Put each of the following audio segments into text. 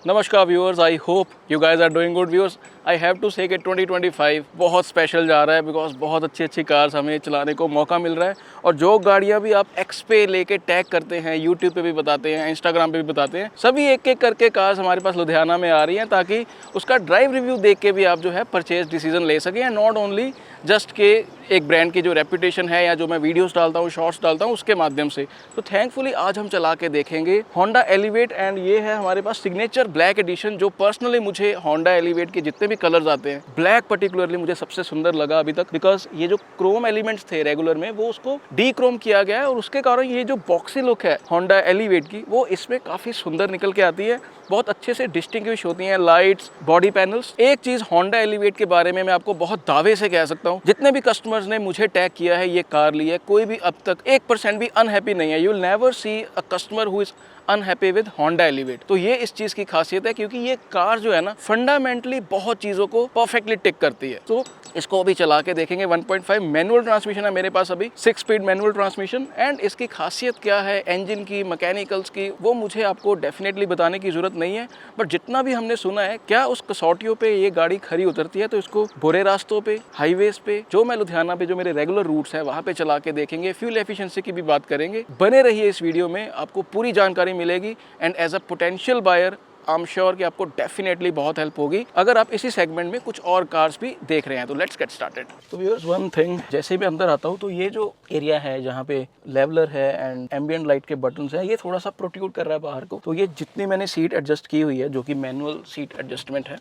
नमस्कार viewers, I hope you guys are doing good viewers. I have to say कि 2025 बहुत special जा रहा है बिकॉज बहुत अच्छी अच्छी कार्स हमें चलाने को मौका मिल रहा है। और जो गाड़ियां भी आप एक्स पे लेके टैग करते हैं, यूट्यूब पे भी बताते हैं, इंस्टाग्राम पे भी बताते हैं, सभी एक एक करके कार्स हमारे पास लुधियाना में आ रही हैं ताकि उसका ड्राइव रिव्यू देख के भी आप जो है परचेज डिसीजन ले सकें। एंड नॉट ओनली जस्ट के एक ब्रांड की जो रेपुटेशन है या जो मैं वीडियोस डालता हूँ, शॉर्ट्स डालता हूँ, उसके माध्यम से। तो थैंकफुली आज हम चला के देखेंगे होंडा एलिवेट। एंड ये है हमारे पास सिग्नेचर ब्लैक एडिशन, जो पर्सनली मुझे होंडा एलिवेट के जितने भी कलर्स आते हैं, ब्लैक पर्टिकुलरली मुझे सबसे सुंदर लगा अभी तक। बिकॉज ये जो क्रोम एलिमेंट्स थे रेगुलर में, वो उसको डी क्रोम किया गया है और उसके कारण ये जो बॉक्सी लुक है होंडा एलिवेट की, वो इसमें काफ़ी सुंदर निकल के आती है। बहुत अच्छे से डिस्टिंग्विश होती हैं लाइट्स, बॉडी पैनल्स। एक चीज़ होंडा एलिवेट के बारे में मैं आपको बहुत दावे से कह सकता हूँ, जितने भी कस्टमर्स ने मुझे टैग किया है ये कार ली है, कोई भी अब तक 1% भी अनहैप्पी नहीं है। You will never see a customer who is unhappy with Honda elevate. तो ये इस चीज़ की खासियत है क्योंकि ये कार जो है ना, फंडामेंटली बहुत चीज़ों को परफेक्टली टिक करती है। तो इसको अभी चला के देखेंगे। 1.5 मैनुअल ट्रांसमिशन है मेरे पास अभी, 6 स्पीड मैनुअल ट्रांसमिशन। एंड इसकी खासियत क्या है इंजन की, मैकेनिकल्स की, वो मुझे आपको डेफिनेटली बताने की जरूरत नहीं है। बट जितना भी हमने सुना है, क्या उस कसौटियों पे ये गाड़ी खरी उतरती है, तो इसको बुरे रास्तों पे, हाईवेज पे, जो मैं लुधियाना पे जो मेरे रेगुलर रूट्स हैं वहाँ पे चला के देखेंगे। फ्यूल एफिशिएंसी की भी बात करेंगे। बने रहिए इस वीडियो में, आपको पूरी जानकारी मिलेगी। And as a potential buyer I am sure कि आपको डेफिनेटली बहुत हेल्प होगी अगर आप इसी सेगमेंट में कुछ और कार्स भी देख रहे हैं। तो लेट्स गेट स्टार्टेड। तो व्यूअर्स, वन थिंग, जैसे ही मैं अंदर आता हूँ तो ये जो एरिया है जहाँ पे लेवलर है एंड एम्बियंट लाइट के बटन्स हैं, ये थोड़ा सा प्रोट्रूड कर रहा है बाहर को। तो ये जितनी मैंने सीट एडजस्ट की हुई है, जो कि मैनुअल सीट एडजस्टमेंट है,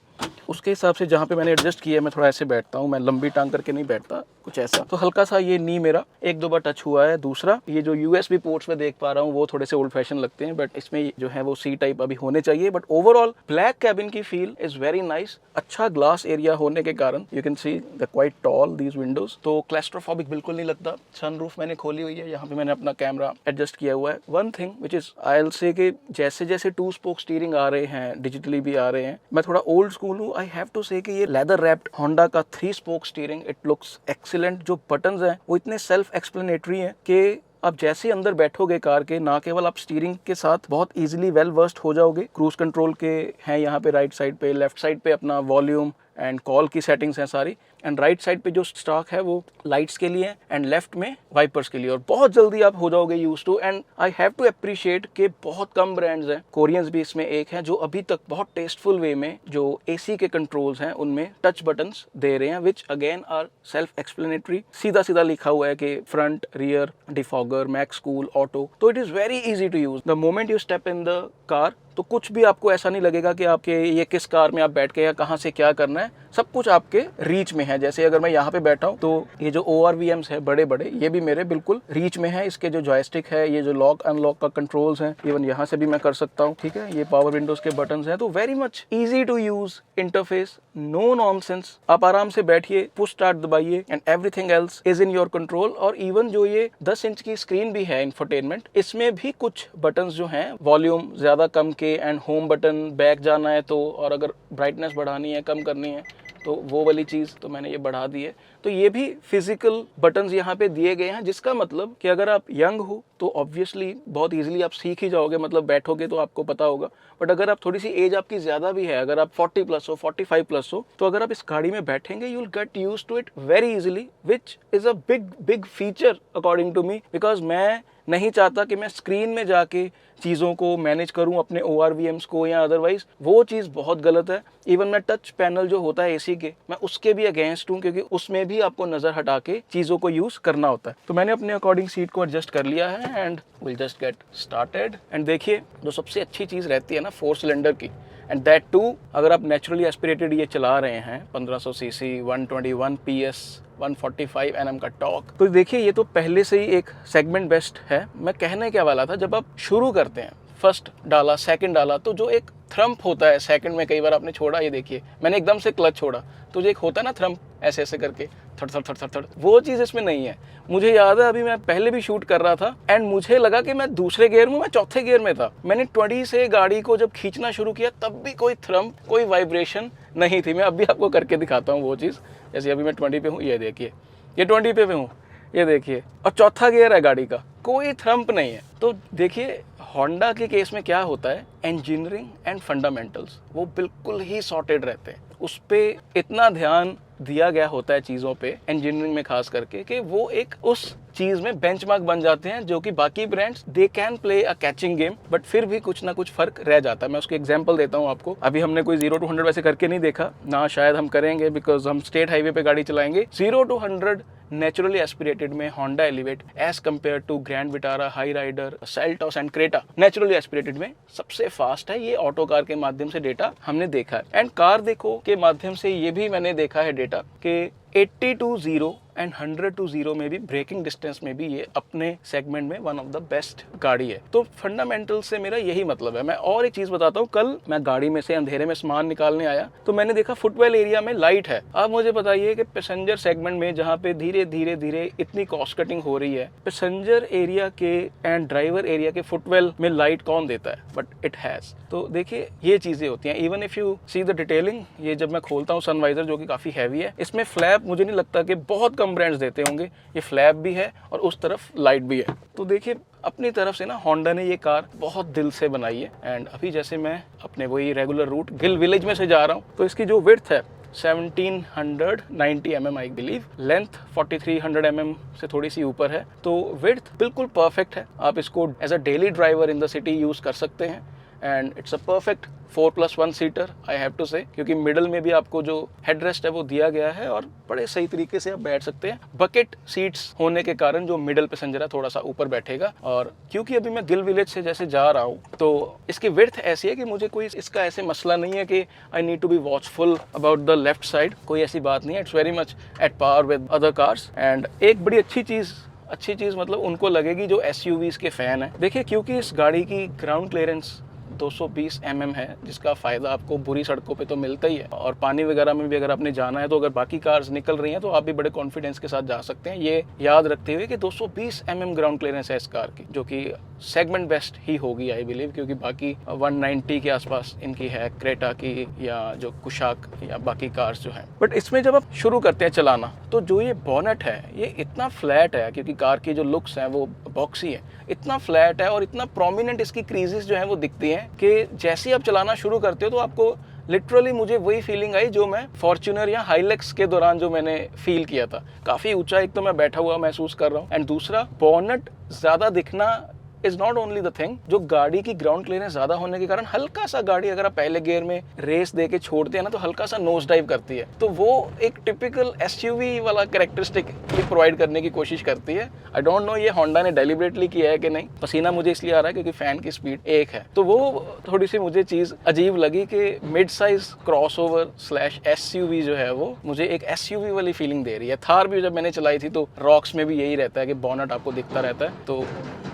उसके हिसाब से जहाँ पे मैंने एडजस्ट किया है, मैं थोड़ा ऐसे बैठता हूँ। मैं लंबी टांग करके नहीं बैठता, कुछ ऐसा। तो हल्का सा ये नी मेरा 1-2 बार टच हुआ है। दूसरा, ये जो यूएसबी पोर्ट्स में देख पा रहा हूँ वो थोड़े से ओल्ड फैशन लगते हैं, बट इसमें जो है वो सी टाइप अभी होने चाहिए। बट ओवरऑल ब्लैक कैबिन की फील इज वेरी नाइस। अच्छा ग्लास एरिया होने के कारण you can see the quite tall these windows, तो क्लैस्ट्रोफोबिक बिल्कुल नहीं लगता। सनरूफ मैंने खोली हुई है, यहाँ पे मैंने अपना कैमरा एडजस्ट किया हुआ है। One thing which is I will say कि जैसे जैसे 2 स्पोक स्टीयरिंग आ रहे हैं, डिजिटली भी आ रहे हैं, मैं थोड़ा ओल्ड स्कूल हूँ। आई हैव टू से कि ये लेदर रैप्ड होंडा का 3 spoke steering, it looks excellent. जो बटन्स हैं वो इतने सेल्फ एक्सप्लेनेटरी हैं कि आप जैसे अंदर बैठोगे कार के, ना केवल आप स्टीयरिंग के साथ बहुत इजीली वेल वर्स्ड हो जाओगे। क्रूज कंट्रोल के हैं यहाँ पे राइट साइड पे, लेफ्ट साइड पे अपना वॉल्यूम एंड कॉल की सेटिंग्स हैं सारी। एंड राइट साइड पे जो स्टॉक है वो लाइट्स के लिए एंड लेफ्ट में वाइपर्स के लिए, और बहुत जल्दी आप हो जाओगे use to. And I have to appreciate कि बहुत कम ब्रांड्स हैं, कोरियंस भी इसमें एक हैं, जो अभी तक बहुत टेस्टफुल वे में जो एसी के कंट्रोल्स हैं उनमें टच बटन्स दे रहे हैं, which again are self explanatory. सीधा सीधा लिखा हुआ है कि front, rear, defogger, max cool, auto. तो it is very easy to use. The moment you step in the car, तो कुछ भी आपको ऐसा नहीं लगेगा कि आपके ये किस कार में आप बैठ के या कहाँ से क्या करना है, सब कुछ आपके रीच में है। जैसे अगर मैं यहाँ पे बैठा हूँ तो ये जो ORVMs है बड़े बड़े, ये भी मेरे बिल्कुल रीच में है। इसके जो जॉयस्टिक है, ये जो लॉक अनलॉक का कंट्रोल्स हैं, इवन यहाँ से भी मैं कर सकता हूँ। ठीक है, ये पावर विंडोज के बटन्स हैं। तो very much easy to use interface, no nonsense. आप आराम से बैठिए, पुश स्टार्ट दबाइए and everything else is in your control. और इवन जो ये 10 इंच की स्क्रीन भी है इंफोटेनमेंट, इसमें भी कुछ बटन्स जो हैं, वॉल्यूम ज्यादा कम के एंड होम बटन, बैक जाना है तो, और अगर ब्राइटनेस बढ़ानी है, कम करनी है, तो वो वाली चीज़ तो मैंने ये बढ़ा दी है। तो ये भी फिजिकल बटन्स यहाँ पे दिए गए हैं, जिसका मतलब कि अगर आप यंग हो तो ऑब्वियसली बहुत इजीली आप सीख ही जाओगे, मतलब बैठोगे तो आपको पता होगा। बट अगर आप थोड़ी सी एज आपकी ज़्यादा भी है, अगर आप 40 प्लस हो, 45 प्लस हो, तो अगर आप इस गाड़ी में बैठेंगे you will get used to it very easily, which is a big feature according to me. Because मैं नहीं चाहता कि मैं स्क्रीन में जाके चीज़ों को मैनेज करूं, अपने ORVMs को या अदरवाइज, वो चीज़ बहुत गलत है। इवन मैं टच पैनल जो होता है एसी के, मैं उसके भी अगेंस्ट हूं, क्योंकि उसमें भी आपको नज़र हटा के चीज़ों को यूज़ करना होता है। तो मैंने अपने अकॉर्डिंग सीट को एडजस्ट कर लिया है and will just get started. And देखिए, जो सबसे अच्छी चीज़ रहती है ना 4 सिलेंडर की, एंड दैट टू अगर आप नेचुरली एस्पिरेटेड ये चला रहे हैं, 1500 सीसी, 121 PS, 145 Nm का टॉर्क, तो देखिए ये तो पहले से ही एक सेगमेंट बेस्ट है। मैं कहने क्या वाला था, जब आप शुरू करते हैं, फर्स्ट डाला, सेकंड डाला, तो जो एक थ्रम्प होता है सेकंड में, कई बार आपने छोड़ा, ये देखिए मैंने एकदम से क्लच छोड़ा, तो जो एक होता है ना थ्रम्प, ऐसे ऐसे करके थड़ थड़ थड़ थड़ थड़, वो चीज़ इसमें नहीं है। मुझे याद है अभी मैं पहले भी शूट कर रहा था एंड मुझे लगा कि मैं दूसरे गियर में, मैं चौथे गियर में था। मैंने 20 से गाड़ी को जब खींचना शुरू किया तब भी कोई थ्रम्प, कोई वाइब्रेशन नहीं थी। मैं अभी आपको करके दिखाता हूँ वो चीज़। जैसे अभी मैं 20 पे हूँ, ये देखिए, ये 20 पे हूँ, ये देखिए, और चौथा गियर है गाड़ी का, कोई थ्रम्प नहीं है। तो देखिए होंडा के केस में क्या होता है, इंजीनियरिंग एंड फंडामेंटल्स वो बिल्कुल ही सॉर्टेड रहते हैं। उस पे इतना ध्यान दिया गया होता है चीज़ों पे, इंजीनियरिंग में खास करके, कि वो एक उस चीज़ में बेंचमार्क बन जाते हैं, जो कि बाकी brands they can play a catching game, but फिर भी कुछ ना कुछ फर्क रह जाता है। मैं उसकी एग्जांपल देता हूँ आपको। अभी हमने कोई 0 to 100 वैसे करके नहीं देखा ना, शायद हम करेंगे, बिकॉज हम स्टेट हाईवे पे गाड़ी चलाएंगे। 0 to 100 नेचुरली एस्पिरेटेड में Honda Elevate as compare to Grand Vitara, Hyryder, Seltos and Creta naturally aspirated में सबसे फास्ट है। ये ऑटो कार के माध्यम से डेटा हमने देखा है। एंड कार देखो के माध्यम से ये भी मैंने देखा है डेटा कि 80 to 0 एंड 100 to 0 में भी, ब्रेकिंग डिस्टेंस में भी ये अपने सेगमेंट में वन ऑफ द बेस्ट गाड़ी है। तो फंडामेंटल से मेरा यही मतलब है। मैं और एक चीज़ बताता हूँ, कल मैं गाड़ी में से अंधेरे में सामान निकालने आया तो मैंने देखा फुटवेल एरिया में लाइट है। अब मुझे बताइए कि पैसेंजर सेगमेंट में जहाँ पे धीरे धीरे धीरे इतनी कॉस्ट कटिंग हो रही है, पैसेंजर एरिया के एंड ड्राइवर एरिया के फुटवेल में लाइट कौन देता है? But it has. तो देखिए ये चीज़ें होती हैं। Even if you see the detailing, ये जब मैं खोलता हूँ सनवाइजर जो कि काफ़ी हैवी है, इसमें फ्लैप मुझे नहीं लगता कि बहुत कम ब्रांड्स देते होंगे। ये फ्लैप भी है और उस तरफ लाइट भी है। तो देखिए अपनी तरफ से ना होंडा ने ये कार बहुत दिल से बनाई है। एंड अभी जैसे मैं अपने वही रेगुलर रूट गिल विलेज में से जा रहा हूँ, तो इसकी जो विड्थ है 1790 mm I believe, length 4300 mm से थोड़ी सी ऊपर है। तो विड्थ बिल्कुल परफेक्ट है। आप इसको as a daily driver in the city use कर सकते हैं। And it's a perfect 4+1 seater I have to say, क्योंकि मिडल में भी आपको जो हेडरेस्ट है वो दिया गया है और बड़े सही तरीके से आप बैठ सकते हैं। बकेट सीट्स होने के कारण जो मिडल पैसेंजर है थोड़ा सा ऊपर बैठेगा। और क्योंकि अभी मैं गिल विलेज से जैसे जा रहा हूँ तो इसकी विड्थ ऐसी है कि मुझे कोई इसका ऐसे मसला नहीं है कि I need to be watchful about the left side, कोई ऐसी बात नहीं है। It's very much at par with other cars. एंड एक बड़ी अच्छी चीज़ मतलब उनको लगेगी जो SUVs के फ़ैन है। देखिए क्योंकि इस गाड़ी की ग्राउंड क्लियरेंस 220 mm है, जिसका फ़ायदा आपको बुरी सड़कों पे तो मिलता ही है। और पानी वगैरह में भी अगर आपने जाना है तो अगर बाकी कार्स निकल रही हैं तो आप भी बड़े कॉन्फिडेंस के साथ जा सकते हैं, ये याद रखते हुए कि 220 mm ग्राउंड क्लियरेंस है इस कार की, जो कि सेगमेंट बेस्ट ही होगी आई बिलीव, क्योंकि बाकी 190 के आसपास इनकी है, क्रेटा की या जो कुशाक या बाकी कार्स जो हैं। बट इसमें जब आप शुरू करते हैं चलाना तो जो ये बॉनेट है ये इतना फ्लैट है, क्योंकि कार की जो लुक्स हैं वो बॉक्सी है, इतना फ्लैट है और इतना प्रोमिनेंट इसकी क्रीजेस जो हैं वो दिखती हैं कि जैसे ही आप चलाना शुरू करते हो तो आपको लिटरली मुझे वही फीलिंग आई जो मैं फॉर्च्यूनर या हाइलेक्स के दौरान जो मैंने फील किया था। काफ़ी ऊंचा एक तो मैं बैठा हुआ महसूस कर रहा हूँ, एंड दूसरा बॉनेट ज़्यादा दिखना is not only the thing, जो गाड़ी की ग्राउंड क्लियरेंस ज़्यादा होने के कारण हल्का सा गाड़ी अगर आप पहले गियर में रेस दे के छोड़ते हैं ना तो हल्का सा नोज डाइव करती है। तो वो एक टिपिकल SUV वाला कैरेक्टरिस्टिक प्रोवाइड करने की कोशिश करती है। आई डोंट नो ये होंडा ने डेलिबरेटली किया है कि नहीं। पसीना मुझे इसलिए आ रहा है क्योंकि फ़ैन की स्पीड 1 है। तो वो थोड़ी सी मुझे चीज़ अजीब लगी कि मिड साइज क्रॉसओवर / SUV जो है वो मुझे एक SUV वाली फीलिंग दे रही है। थार भी जब मैंने चलाई थी तो रॉक्स में भी यही रहता है कि बॉनेट आपको दिखता रहता है। तो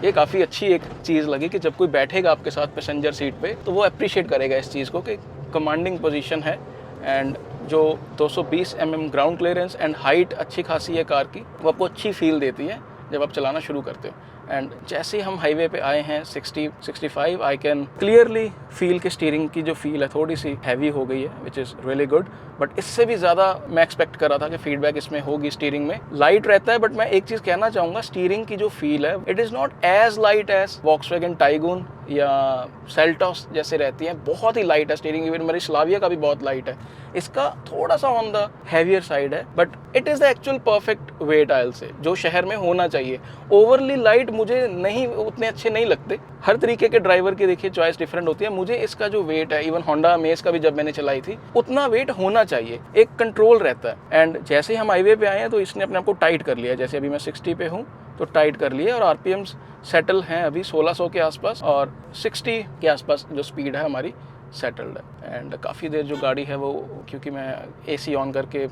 ये काफ़ी अच्छी एक चीज़ लगी कि जब कोई बैठेगा आपके साथ पैसेंजर सीट पे तो वो अप्रिशिएट करेगा इस चीज़ को कि कमांडिंग पोजीशन है। एंड जो 220 mm ground clearance and height अच्छी खासी है कार की, वो आपको अच्छी फील देती है जब आप चलाना शुरू करते हो। एंड जैसे ही हम हाईवे पे आए हैं 60-65, आई कैन क्लियरली फील कि स्टीयरिंग की जो फील है थोड़ी सी हैवी हो गई है, which is really good. But इससे भी ज़्यादा मैं एक्सपेक्ट कर रहा था कि फीडबैक इसमें होगी। स्टीयरिंग में लाइट रहता है, बट मैं एक चीज़ कहना चाहूँगा, स्टीयरिंग की जो फील है it is not as light as Volkswagen Taigun या सेल्टॉस जैसे रहती हैं। बहुत ही लाइट है स्टीयरिंग, इवन मेरी स्लाविया का भी बहुत लाइट है। इसका थोड़ा सा ऑन द हैवियर साइड है, but it is the actual perfect weight I'll say जो शहर में होना चाहिए। ओवरली लाइट मुझे नहीं उतने अच्छे नहीं लगते। हर तरीके के ड्राइवर की देखिए चॉइस डिफरेंट होती है। मुझे इसका जो वेट है, इवन होंडा अमेज का भी जब मैंने चलाई थी, उतना वेट होना चाहिए, एक कंट्रोल रहता है। एंड जैसे ही हम हाईवे पे आए हैं तो इसने अपने आप को टाइट कर लिया। जैसे अभी मैं 60 पे हूँ तो टाइट कर लिया और RPMs सेटल हैं अभी 1600 के आसपास, और 60 के आसपास जो स्पीड है हमारी सेटल्ड है। एंड काफ़ी देर जो गाड़ी है वो, क्योंकि मैं AC ऑन करके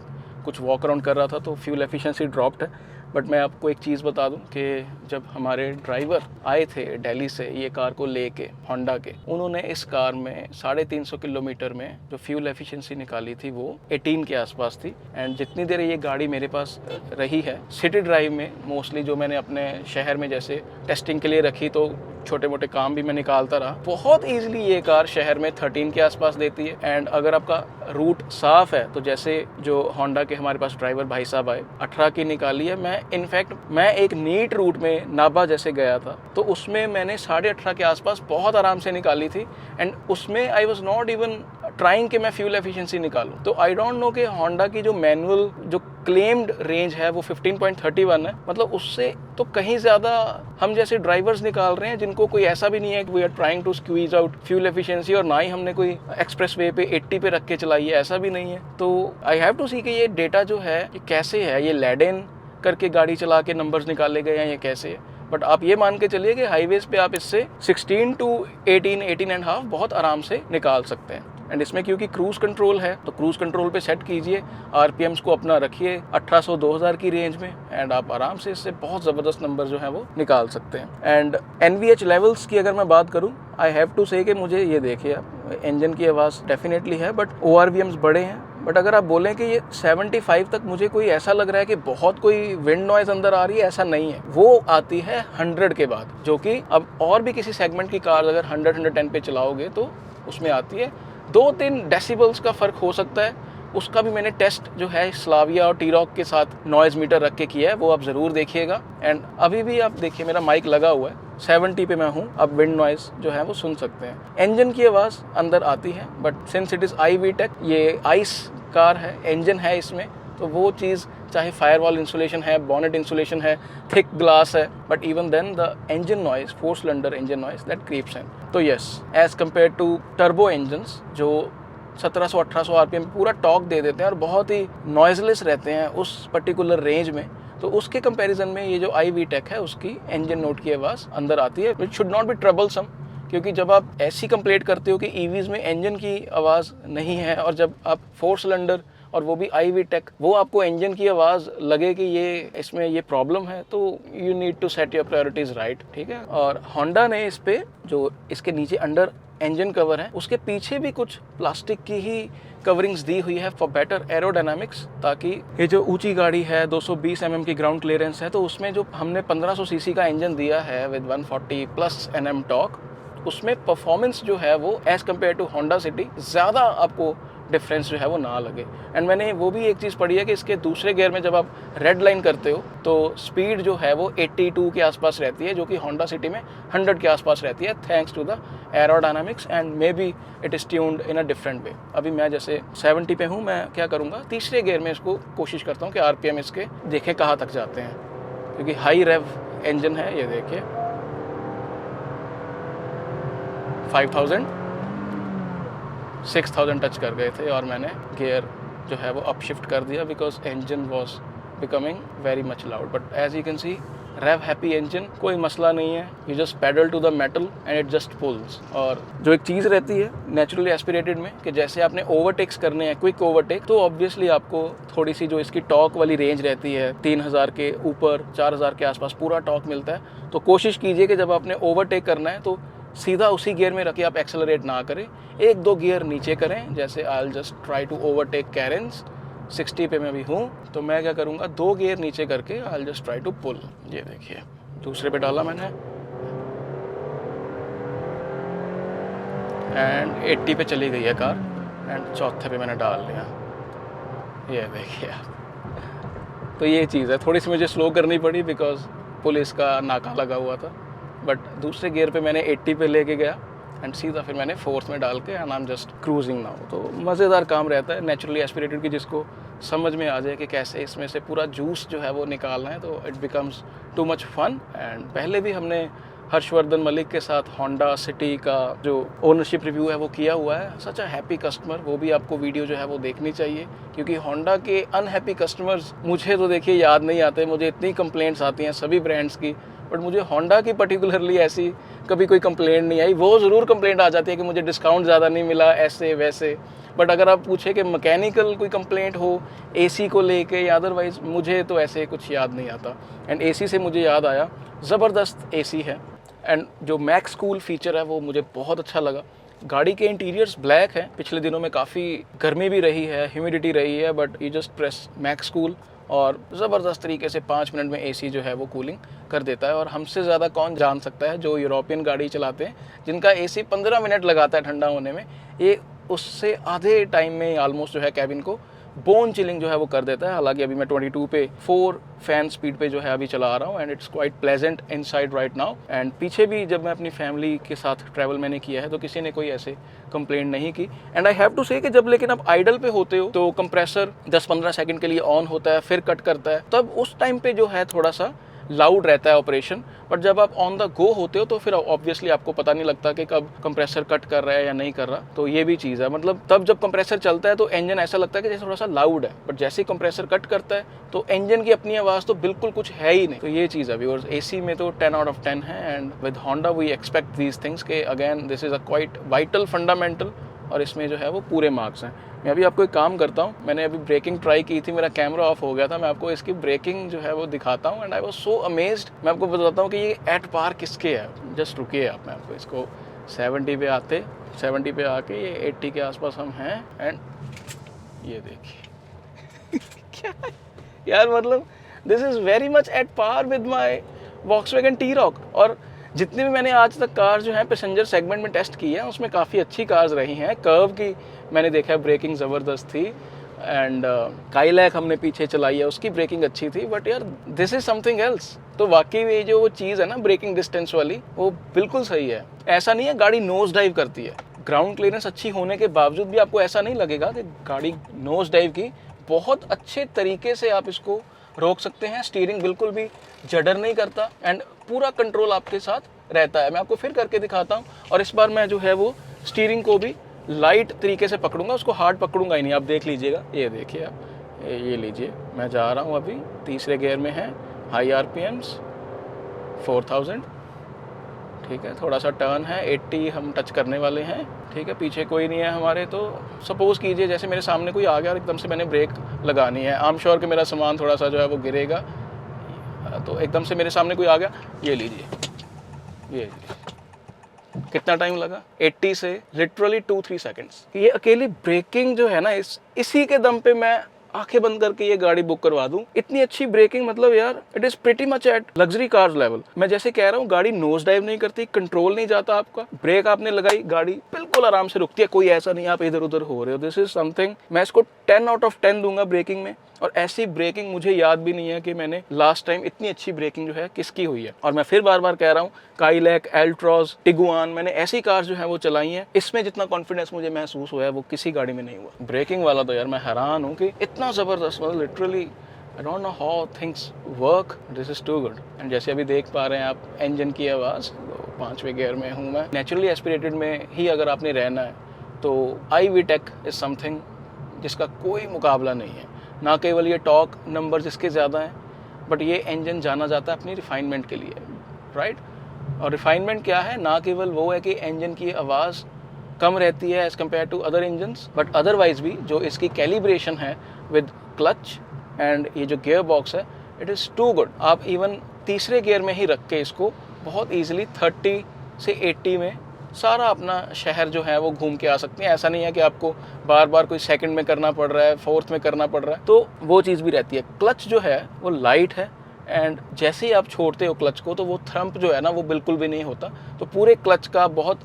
कुछ वॉक अराउंड कर रहा था तो फ्यूल एफिशिएंसी ड्रॉप्ड है। बट मैं आपको एक चीज़ बता दूं कि जब हमारे ड्राइवर आए थे दिल्ली से ये कार को लेके होंडा के, उन्होंने इस कार में 350 किलोमीटर में जो फ्यूल एफिशिएंसी निकाली थी वो 18 के आसपास थी। एंड जितनी देर ये गाड़ी मेरे पास रही है सिटी ड्राइव में, मोस्टली जो मैंने अपने शहर में जैसे टेस्टिंग के लिए रखी तो छोटे मोटे काम भी मैं निकालता रहा, बहुत ईजिली ये कार शहर में 13 के आसपास देती है। एंड अगर आपका रूट साफ़ है तो जैसे जो होंडा के हमारे पास ड्राइवर भाई साहब आए 18 की निकाली है। मैं एक नीट रूट में नाभा जैसे गया था तो उसमें मैंने 18.5 के आसपास बहुत आराम से निकाली थी एंड उसमें I was not even trying कि मैं फ्यूल एफिशिएंसी निकालूं। तो आई डोंट नो कि होंडा की जो मैनुअल जो क्लेम्ड रेंज है वो 15.31 है, मतलब उससे तो कहीं ज़्यादा हम जैसे ड्राइवर्स निकाल रहे हैं जिनको कोई ऐसा भी नहीं है कि we are trying to squeeze out fuel efficiency, और ना ही हमने कोई एक्सप्रेस वे पे 80 पे रख के चलाई है, ऐसा भी नहीं है। तो आई हैव टू सी कि ये डेटा जो है ये कैसे है, ये लेडेन करके गाड़ी चला के नंबर्स निकाले गए हैं ये कैसे है। बट आप ये मान के चलिए कि हाईवेज पे आप इससे 16 to 18.5 बहुत आराम से निकाल सकते हैं। एंड इसमें क्योंकि क्रूज कंट्रोल है तो क्रूज कंट्रोल पे सेट कीजिए, आरपीएम्स को अपना रखिए 1800-2000 की रेंज में एंड आप आराम से इससे बहुत ज़बरदस्त नंबर जो है वो निकाल सकते हैं। एंड NVH लेवल्स की अगर मैं बात करूँ, आई हैव टू से कि मुझे ये देखिए आप इंजन की आवाज़ डेफिनेटली है बट ORVMs बड़े हैं। बट अगर आप बोलें कि ये 75 तक मुझे कोई ऐसा लग रहा है कि बहुत कोई विंड नॉइज़ अंदर आ रही है, ऐसा नहीं है। वो आती है 100 के बाद, जो कि अब और भी किसी सेगमेंट की कार अगर 100-110 पे चलाओगे तो उसमें आती है। 2-3 डेसिबल्स का फ़र्क हो सकता है, उसका भी मैंने टेस्ट जो है स्लाविया और टी-रॉक के साथ नॉइज़ मीटर रख के किया है, वो आप ज़रूर देखिएगा। एंड अभी भी आप देखिए मेरा माइक लगा हुआ है, 70 पे मैं हूँ, अब विंड नॉइज़ जो है वो सुन सकते हैं। इंजन की आवाज़ अंदर आती है but since it is iVTEC, ये आइस कार है, इंजन है इसमें, तो वो चीज़ चाहे फायरवॉल इंसुलेशन है, बॉनेट इंसुलेशन है, थिक ग्लास है, but even then the engine noise, 4 cylinder engine noise that creeps in. तो yes, as compare to turbo engines जो 1700-1800 आरपीएम पूरा टॉर्क दे देते हैं और बहुत ही नॉइजलेस रहते हैं उस पर्टिकुलर रेंज में, तो उसके कंपैरिजन में ये जो iVTEC है उसकी इंजन नोट की आवाज़ अंदर आती है, which should not B troublesome. क्योंकि जब आप ऐसी कंप्लेंट करते हो कि ईवीज़ में इंजन की आवाज़ नहीं है और जब आप 4 सिलेंडर और वो भी iVTEC, वो आपको इंजन की आवाज़ लगे कि ये इसमें ये प्रॉब्लम है, तो you need to set your priorities right, ठीक है। और होंडा ने इस पे जो इसके नीचे अंडर इंजन कवर है उसके पीछे भी कुछ प्लास्टिक की ही कवरिंग्स दी हुई है फॉर बेटर एरोडायनामिक्स, ताकि ये जो ऊंची गाड़ी है 220 mm की ग्राउंड क्लियरेंस है, तो उसमें जो हमने 1500 cc का इंजन दिया है विद 140+ Nm टॉर्क, उसमें परफॉर्मेंस जो है वो as compare to Honda City ज़्यादा आपको डिफरेंस जो है वो ना लगे। एंड मैंने वो भी एक चीज़ पढ़ी है कि इसके दूसरे गियर में जब आप रेड लाइन करते हो तो स्पीड जो है वो 82 के आसपास रहती है, जो कि होंडा सिटी में 100 के आसपास रहती है, thanks to the aerodynamics and maybe it is tuned in a different way. अभी मैं जैसे 70 पे हूँ, मैं क्या करूँगा, तीसरे गियर में इसको कोशिश करता हूँ कि आरपीएम इसके देखें कहाँ तक जाते हैं, क्योंकि हाई रेव इंजन है। ये देखिए 5000 6000 टच कर गए थे और मैंने गियर जो है वो अप शिफ्ट कर दिया because engine was becoming very much loud. But as you can see rev happy engine, कोई मसला नहीं है, you just pedal to the metal and it just pulls. और जो एक चीज़ रहती है नेचुरली एस्पिरेटेड में कि जैसे आपने ओवरटेक्स करने हैं, क्विक ओवरटेक, तो ऑब्वियसली आपको थोड़ी सी जो इसकी टॉर्क वाली रेंज रहती है 3000 के ऊपर 4000 के आसपास पूरा टॉर्क मिलता है। तो कोशिश कीजिए कि जब आपने ओवरटेक करना है तो सीधा उसी गियर में रखिए, आप एक्सेलरेट ना करें, 1-2 गियर नीचे करें। जैसे I will just try to overtake Carens, 60 पे मैं भी हूँ, तो मैं क्या करूँगा, 2 गियर नीचे करके I will just try to pull. ये देखिए दूसरे पे डाला मैंने एंड 80 पे चली गई है कार एंड चौथे पे मैंने डाल लिया। ये देखिए आप, तो ये चीज़ है, थोड़ी सी मुझे स्लो करनी पड़ी बिकॉज पुलिस का नाका लगा हुआ था, बट दूसरे गियर पे मैंने 80 पे लेके गया एंड सीधा फिर मैंने 4th में डाल के and I am just cruising now. तो मज़ेदार काम रहता है नेचुरली एस्पिरेटेड की, जिसको समझ में आ जाए कि कैसे इसमें से पूरा जूस जो है वो निकालना है, तो it becomes too much fun. And पहले भी हमने हर्षवर्धन मलिक के साथ होंडा सिटी का जो ओनरशिप रिव्यू है वो किया हुआ है, सच अ हैप्पी कस्टमर, वो भी आपको वीडियो जो है वो देखनी चाहिए, क्योंकि होंडा के अनहैप्पी कस्टमर्स मुझे तो देखिए याद नहीं आते, मुझे इतनी कंप्लेंट्स आती हैं सभी ब्रांड्स की, बट मुझे होंडा की पर्टिकुलरली ऐसी कभी कोई कंप्लेंट नहीं आई। वो ज़रूर कंप्लेंट आ जाती है कि मुझे डिस्काउंट ज़्यादा नहीं मिला, ऐसे वैसे, बट अगर आप पूछे कि मैकेनिकल कोई कंप्लेंट हो एसी को लेके या अदरवाइज़, मुझे तो ऐसे कुछ याद नहीं आता। एंड एसी से मुझे याद आया, ज़बरदस्त एसी है एंड जो मैक्स कूल फीचर है वो मुझे बहुत अच्छा लगा। गाड़ी के इंटीरियर्स ब्लैक हैं, पिछले दिनों में काफ़ी गर्मी भी रही है, ह्यूमिडिटी रही है, but you just press max cool और ज़बरदस्त तरीके से 5 मिनट में एसी जो है वो कूलिंग कर देता है। और हमसे ज़्यादा कौन जान सकता है जो यूरोपियन गाड़ी चलाते हैं, जिनका एसी 15 मिनट लगाता है ठंडा होने में, ये उससे आधे टाइम में ऑलमोस्ट जो है कैबिन को बोन चिलिंग जो है वो कर देता है। हालांकि अभी मैं 22 पे 4 फैन स्पीड पे जो है अभी चला रहा हूँ and it's quite pleasant inside right now. And पीछे भी जब मैं अपनी फैमिली के साथ ट्रैवल मैंने किया है तो किसी ने कोई ऐसे कंप्लेंट नहीं की। And I have to say कि जब लेकिन आप आइडल पे होते हो तो कंप्रेसर 10-15 सेकंड के लिए ऑन होता है, फिर कट करता है, तब उस टाइम पे जो है थोड़ा सा लाउड रहता है ऑपरेशन। बट जब आप ऑन द गो होते हो तो फिर ऑब्वियसली आपको पता नहीं लगता कि कब कंप्रेसर कट कर रहा है या नहीं कर रहा। तो ये भी चीज़ है, मतलब तब जब कंप्रेसर चलता है तो इंजन ऐसा लगता है कि जैसे थोड़ा सा लाउड है, बट जैसे ही कंप्रेसर कट करता है तो इंजन की अपनी आवाज़ तो बिल्कुल कुछ है ही नहीं। तो ये चीज़ है व्यूअर्स, एसी में तो 10 आउट ऑफ 10 है। And with Honda we expect these things के again this is a quite vital fundamental, और इसमें जो है वो पूरे मार्क्स हैं। मैं अभी आपको एक काम करता हूँ, मैंने अभी ब्रेकिंग ट्राई की थी, मेरा कैमरा ऑफ हो गया था, मैं आपको इसकी ब्रेकिंग जो है वो दिखाता हूँ। And I was so amazed. मैं आपको बताता हूँ कि ये एट पार किसके है। जस्ट रुकिए आप, मैं आपको इसको 70 पे आके ये 80 के आसपास हम हैं। एंड ये देखिए क्या है यार, मतलब this is very much at par with my Volkswagen T-Roc. और जितनी भी मैंने आज तक कार जो है पैसेंजर सेगमेंट में टेस्ट की है उसमें काफ़ी अच्छी कार्स रही हैं। कर्व की मैंने देखा है ब्रेकिंग ज़बरदस्त थी। एंड काइलैक हमने पीछे चलाई है, उसकी ब्रेकिंग अच्छी थी। बट यार दिस इज़ समथिंग एल्स। तो वाकई में जो वो चीज़ है ना ब्रेकिंग डिस्टेंस वाली, वो बिल्कुल सही है। ऐसा नहीं है गाड़ी नोज डाइव करती है, ग्राउंड क्लियरेंस अच्छी होने के बावजूद भी आपको ऐसा नहीं लगेगा कि गाड़ी नोज डाइव की। बहुत अच्छे तरीके से आप इसको रोक सकते हैं, स्टीयरिंग बिल्कुल भी जडर नहीं करता एंड पूरा कंट्रोल आपके साथ रहता है। मैं आपको फिर करके दिखाता हूँ। और इस बार मैं जो है वो स्टीयरिंग को भी लाइट तरीके से पकड़ूंगा, उसको हार्ड पकड़ूंगा ही नहीं। आप देख लीजिएगा, ये देखिए आप, ये लीजिए, मैं जा रहा हूँ अभी तीसरे गियर में है, हाई आरपीएम्स 4000, ठीक है। थोड़ा सा टर्न है, 80 हम टच करने वाले हैं, ठीक है। पीछे कोई नहीं है हमारे। तो सपोज़ कीजिए जैसे मेरे सामने कोई आ गया और एकदम से मैंने ब्रेक लगानी है, आई एम श्योर कि मेरा सामान थोड़ा सा जो है वो गिरेगा। तो एकदम से मेरे सामने कोई आ गया, ये लीजिए, ये कितना टाइम लगा, 80 से लिटरली 2-3 सेकंड्स। ये अकेली ब्रेकिंग जो है ना, इसी के दम पे मैं आंखें बंद करके ये गाड़ी बुक करवा दूं। इतनी अच्छी ब्रेकिंग, मतलब यार it is pretty much at luxury cars level. मैं जैसे कह रहा हूँ, गाड़ी नोज डाइव नहीं करती, कंट्रोल नहीं जाता आपका, ब्रेक आपने लगाई, गाड़ी बिल्कुल आराम से रुकती है। कोई ऐसा नहीं आप इधर उधर हो रहे हो। दिस इज समथिंग, मैं इसको 10 आउट ऑफ 10 दूंगा ब्रेकिंग में। और ऐसी ब्रेकिंग मुझे याद भी नहीं है कि मैंने लास्ट टाइम इतनी अच्छी ब्रेकिंग जो है किसकी हुई है। और मैं फिर बार बार कह रहा हूँ, काइलैक, एल्ट्रॉज, टिगुआन, मैंने ऐसी कार्स जो है वो चलाई हैं, इसमें जितना कॉन्फिडेंस मुझे महसूस हुआ है वो किसी गाड़ी में नहीं हुआ। ब्रेकिंग वाला तो यार मैं हैरान हूँ कि इतना ज़बरदस्त, मतलब literally I don't know how things work, this is too good. And जैसे अभी देख पा रहे हैं आप इंजन की आवाज़, तो 5वें गियर में हूँ मैं। नेचुरली एस्पिरेटेड में ही अगर आपने रहना है तो iVTEC इज़ समथिंग जिसका कोई मुकाबला नहीं है। ना केवल ये टॉर्क नंबर्स इसके ज़्यादा हैं, बट ये इंजन जाना जाता है अपनी रिफाइनमेंट के लिए, राइट। और रिफाइनमेंट क्या है, ना केवल वो है कि इंजन की आवाज़ कम रहती है as compare to other engines, but otherwise भी जो इसकी कैलिब्रेशन है विद क्लच एंड ये जो गियर बॉक्स है, इट इज़ टू गुड। आप इवन तीसरे गियर में ही रख के इसको बहुत ईजिली 30 से 80 में सारा अपना शहर जो है वो घूम के आ सकते हैं। ऐसा नहीं है कि आपको बार बार कोई सेकंड में करना पड़ रहा है, फोर्थ में करना पड़ रहा है, तो वो चीज़ भी रहती है। क्लच जो है वो लाइट है एंड जैसे ही आप छोड़ते हो क्लच को तो वो थ्रम्प जो है ना वो बिल्कुल भी नहीं होता। तो पूरे क्लच का बहुत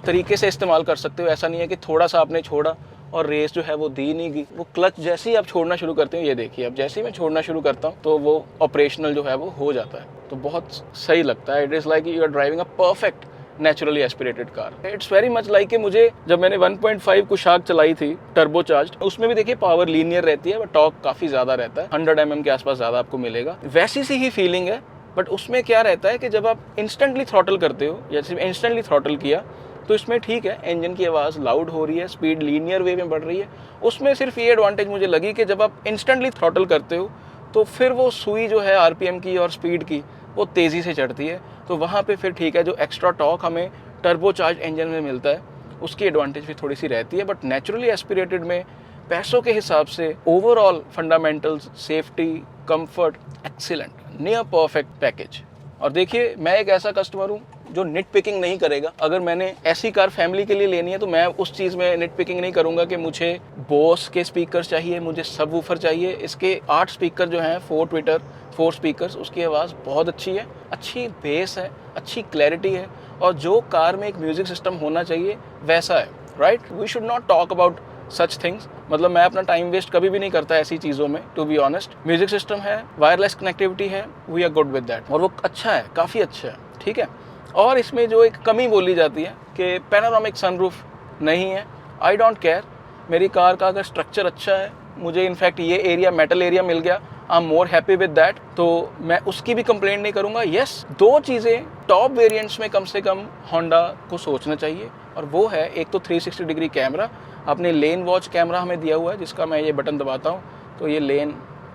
तरीके से इस्तेमाल कर सकते हो। ऐसा नहीं है कि थोड़ा सा आपने छोड़ा और रेस जो है वो दी नहीं गई। वो क्लच जैसे ही आप छोड़ना शुरू करते हो, ये देखिए अब जैसे ही मैं छोड़ना शुरू करता हूँ तो वो ऑपरेशनल जो है वो हो जाता है। तो बहुत सही लगता है। It is like you are driving a perfect naturally aspirated car. It's very much like कि मुझे जब मैंने 1.5 कुशाक चलाई थी टर्बो चार्ज, उसमें भी देखिए पावर लीनियर रहती है बट टॉर्क काफ़ी ज़्यादा रहता है, 100 mm के आसपास ज़्यादा आपको मिलेगा। वैसी सी ही फीलिंग है, बट उसमें क्या रहता है कि जब आप इंस्टेंटली थ्रॉटल करते हो, जैसे इंस्टेंटली थ्रॉटल किया तो इसमें ठीक है, इंजन की आवाज़ लाउड हो रही है, स्पीड लीनियर वे में बढ़ रही है। उसमें सिर्फ ये एडवांटेज मुझे लगी कि जब आप इंस्टेंटली थ्रॉटल करते हो तो फिर वो सुई जो है आरपीएम की और स्पीड की वो तेज़ी से चढ़ती है। तो वहाँ पे फिर ठीक है, जो एक्स्ट्रा टॉर्क हमें टर्बो चार्ज इंजन में मिलता है उसकी एडवांटेज भी थोड़ी सी रहती है। बट नेचुरली एस्पिरेटेड में पैसों के हिसाब से overall fundamentals, safety, comfort, excellent, near perfect package. और देखिए मैं एक ऐसा कस्टमर हूँ जो निट पिकिंग नहीं करेगा। अगर मैंने ऐसी कार फैमिली के लिए लेनी है तो मैं उस चीज़ में निट पिकिंग नहीं करूँगा कि मुझे बोस के स्पीकर चाहिए, मुझे सबवूफर चाहिए। इसके 8 स्पीकर जो हैं, 4 ट्विटर, 4 स्पीकर्स, उसकी आवाज़ बहुत अच्छी है, अच्छी बेस है, अच्छी क्लैरिटी है और जो कार में एक म्यूज़िक सिस्टम होना चाहिए वैसा है। Right? We should not talk about such things. मतलब मैं अपना टाइम वेस्ट कभी भी नहीं करता ऐसी चीज़ों में, to be honest. Music system है, वायरलेस कनेक्टिविटी है, we are good with that, और वो अच्छा है, काफ़ी अच्छा है, ठीक है। और इसमें जो एक कमी बोली जाती है कि पैनोरामिक सनरूफ नहीं है, आई डोंट केयर। मेरी कार का अगर स्ट्रक्चर अच्छा है, मुझे इनफैक्ट ये एरिया मेटल एरिया मिल गया, I am more happy with that, तो मैं उसकी भी कंप्लेंट नहीं करूँगा। येस, दो चीज़ें टॉप वेरिएंट्स में कम से कम होंडा को सोचना चाहिए, और वो है एक तो 360 डिग्री कैमरा। आपने लेन वॉच कैमरा हमें दिया हुआ है, जिसका मैं ये बटन दबाता हूँ तो ये लेन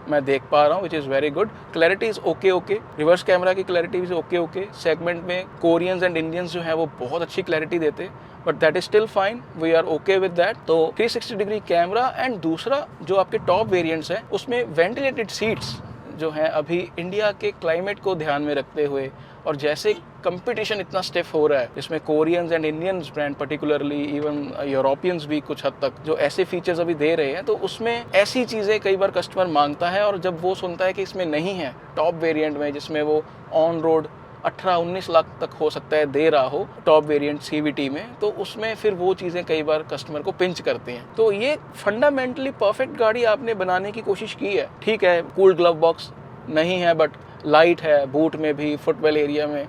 मैं देख पा रहा हूँ, which is very good. Clarity is okay. Reverse camera की क्लैरिटी इज़ ओके। सेगमेंट में कोरियंस एंड इंडियंस जो है वो बहुत अच्छी क्लैरिटी देते हैं, but that is still fine, we are okay with that. तो 360 डिग्री कैमरा, एंड दूसरा जो आपके टॉप वेरिएंट्स हैं उसमें वेंटिलेटेड सीट्स जो हैं, अभी इंडिया के क्लाइमेट को ध्यान में रखते हुए, और जैसे कंपटीशन इतना स्टिफ हो रहा है, इसमें Koreans and Indians brand particularly, even Europeans भी कुछ हद तक जो ऐसे फीचर्स अभी दे रहे हैं, तो उसमें ऐसी चीज़ें कई बार कस्टमर मांगता है, और जब वो सुनता है कि इसमें नहीं है टॉप वेरिएंट में, जिसमें वो ऑन रोड 18-19 लाख तक हो सकता है दे रहा हो टॉप वेरिएंट CVT में, तो उसमें फिर वो चीज़ें कई बार कस्टमर को पिंच करती हैं। तो ये फंडामेंटली परफेक्ट गाड़ी आपने बनाने की कोशिश की है, ठीक है। कूल ग्लव बॉक्स नहीं है, बट लाइट है, बूट में भी, फुटवेल एरिया में,